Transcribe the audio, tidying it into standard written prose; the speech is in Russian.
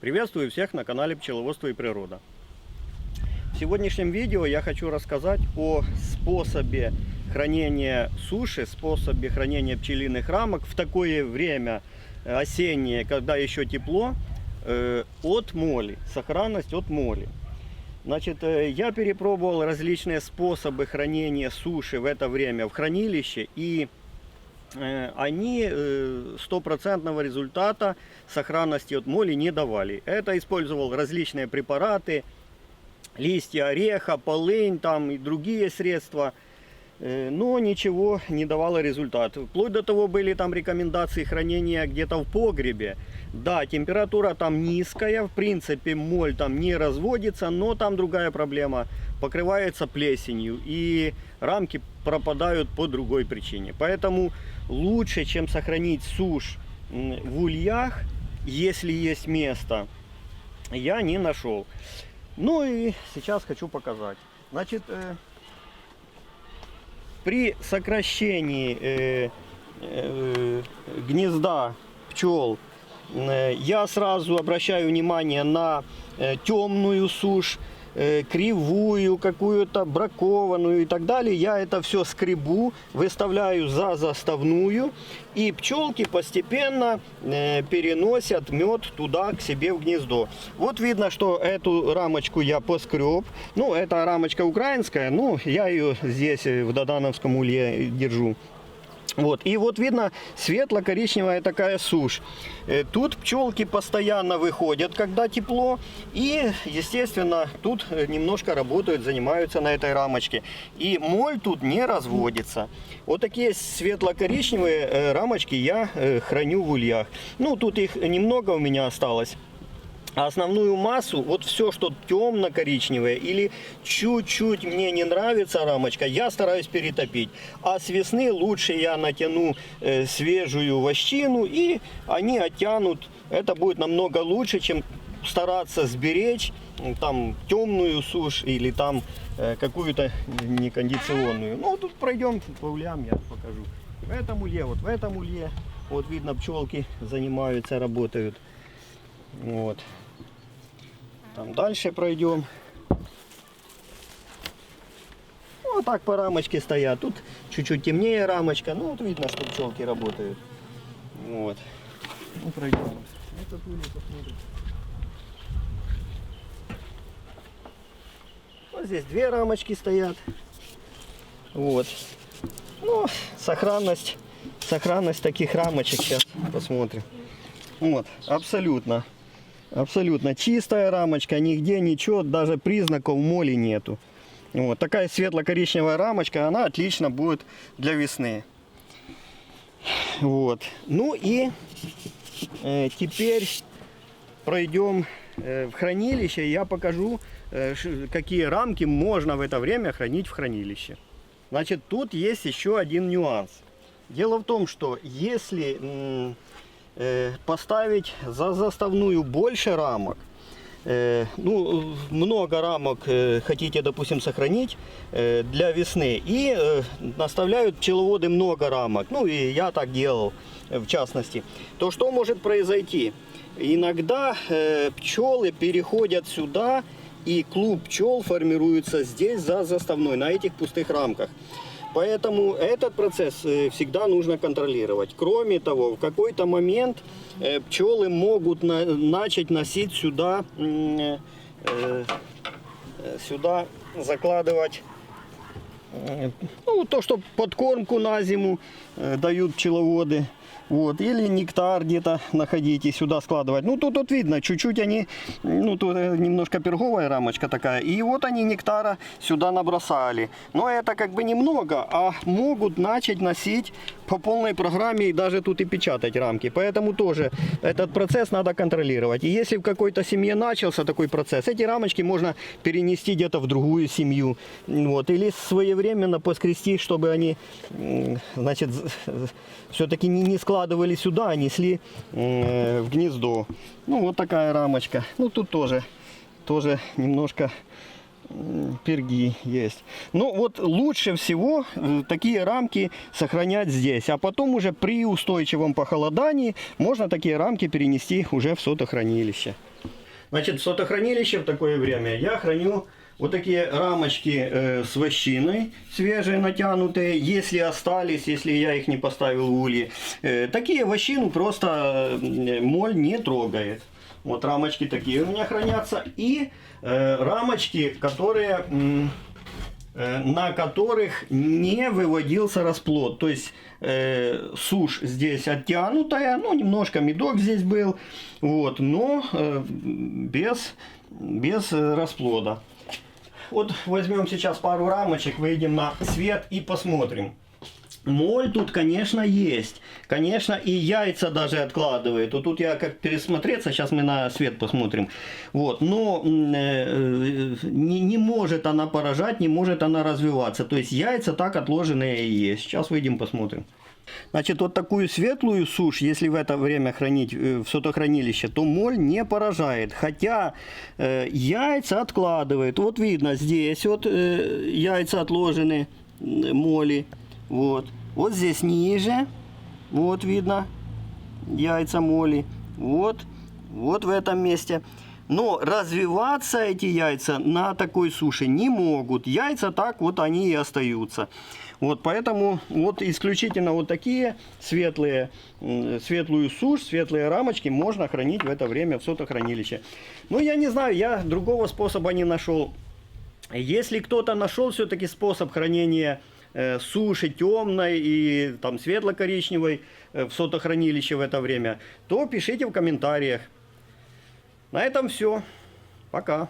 Приветствую всех на канале Пчеловодство и природа. В сегодняшнем видео я хочу рассказать о способе хранения суши, способе хранения пчелиных рамок в такое время осеннее, когда еще тепло, от моли, сохранность от моли. Значит, я перепробовал различные способы хранения суши в это время в хранилище, и они стопроцентного результата сохранности от моли не давали. Это использовал различные препараты, листья ореха, полынь там и другие средства, но ничего не давало результат. Вплоть до того были там рекомендации хранения где-то в погребе. Да, температура там низкая, в принципе моль там не разводится, но там другая проблема. Покрывается плесенью и рамки пропадают по другой причине. Поэтому лучше, чем сохранить сушь в ульях, если есть место, я не нашел. Ну и сейчас хочу показать. Значит, при сокращении гнезда пчел я сразу обращаю внимание на темную сушь, кривую, какую-то бракованную и так далее. Я это все скребу, выставляю за заставную, и пчелки постепенно переносят мед туда, к себе в гнездо. Вот видно, что эту рамочку я поскреб. Ну, это рамочка украинская, ну, я ее здесь в Додановском улье держу. Вот. И вот видно светло-коричневая такая сушь. Тут пчелки постоянно выходят, когда тепло. И, естественно, тут немножко работают, занимаются на этой рамочке. И моль тут не разводится. Вот такие светло-коричневые рамочки я храню в ульях. Ну, тут их немного у меня осталось. А основную массу, вот все, что темно-коричневое или чуть-чуть мне не нравится рамочка, я стараюсь перетопить. А с весны лучше я натяну свежую вощину, и они оттянут. Это будет намного лучше, чем стараться сберечь там темную сушь или там какую-то некондиционную. Ну, тут пройдем по ульям, я покажу. В этом улье, вот в этом улье, вот видно, пчелки занимаются, работают. Вот. Там дальше пройдем. Вот так по рамочке стоят. Тут чуть-чуть темнее рамочка. Ну вот видно, что пчелки работают. Вот. Ну пройдем. Этот улей посмотрим. Вот здесь две рамочки стоят. Вот. Ну, сохранность таких рамочек сейчас посмотрим. Вот, абсолютно чистая рамочка, нигде ничего, даже признаков моли нету. Вот такая светло-коричневая рамочка, она отлично будет для весны. Вот. Ну и теперь пройдем в хранилище, и я покажу, какие рамки можно в это время хранить в хранилище. Значит, тут есть еще один нюанс. Дело в том, что если поставить за заставную больше рамок, ну, много рамок хотите, допустим, сохранить для весны, и наставляют пчеловоды много рамок, ну и я так делал в частности, то что может произойти? Иногда пчелы переходят сюда, и клуб пчел формируется здесь за заставной, на этих пустых рамках. Поэтому этот процесс всегда нужно контролировать. Кроме того, в какой-то момент пчелы могут начать носить сюда закладывать, ну, то, что подкормку на зиму дают пчеловоды. Вот, или нектар где-то находить и сюда складывать. Ну, тут видно, чуть-чуть они, ну, тут немножко перговая рамочка такая. И вот они нектара сюда набросали. Но это как бы немного, а могут начать носить по полной программе и даже тут и печатать рамки. Поэтому тоже этот процесс надо контролировать. И если в какой-то семье начался такой процесс, эти рамочки можно перенести где-то в другую семью. Вот, или своевременно поскрести, чтобы они, значит, все-таки не складывали сюда, а несли в гнездо. Ну, вот такая рамочка. Ну, тут тоже немножко перги есть. Ну, вот лучше всего такие рамки сохранять здесь. А потом уже при устойчивом похолодании можно такие рамки перенести уже в сотохранилище. Значит, в сотохранилище в такое время я храню вот такие рамочки с вощиной, свежие, натянутые, если остались, если я их не поставил в ульи. Такие вощину просто моль не трогает. Вот рамочки такие у меня хранятся. И рамочки, которые, на которых не выводился расплод. То есть сушь здесь оттянутая, ну немножко медок здесь был, вот, но без расплода. Вот возьмем сейчас пару рамочек, выйдем на свет и посмотрим. Моль тут, конечно, есть. Конечно, и яйца даже откладывает. Вот тут я как пересмотреться, сейчас мы на свет посмотрим. Вот, но не может она поражать, не может она развиваться. То есть яйца так отложенные и есть. Сейчас выйдем посмотрим. Значит, вот такую светлую сушь, если в это время хранить в сотохранилище, то моль не поражает. Хотя яйца откладывает. Вот видно, здесь вот яйца отложены моли. Вот. Вот здесь ниже. Вот видно яйца моли. Вот. Вот в этом месте. Но развиваться эти яйца на такой суше не могут. Яйца так вот они и остаются. Вот поэтому вот исключительно вот такие светлую сушь, светлые рамочки можно хранить в это время в сотохранилище. Ну, я не знаю, я другого способа не нашел. Если кто-то нашел все-таки способ хранения суши темной и там светло-коричневой в сотохранилище в это время, то пишите в комментариях. На этом все. Пока.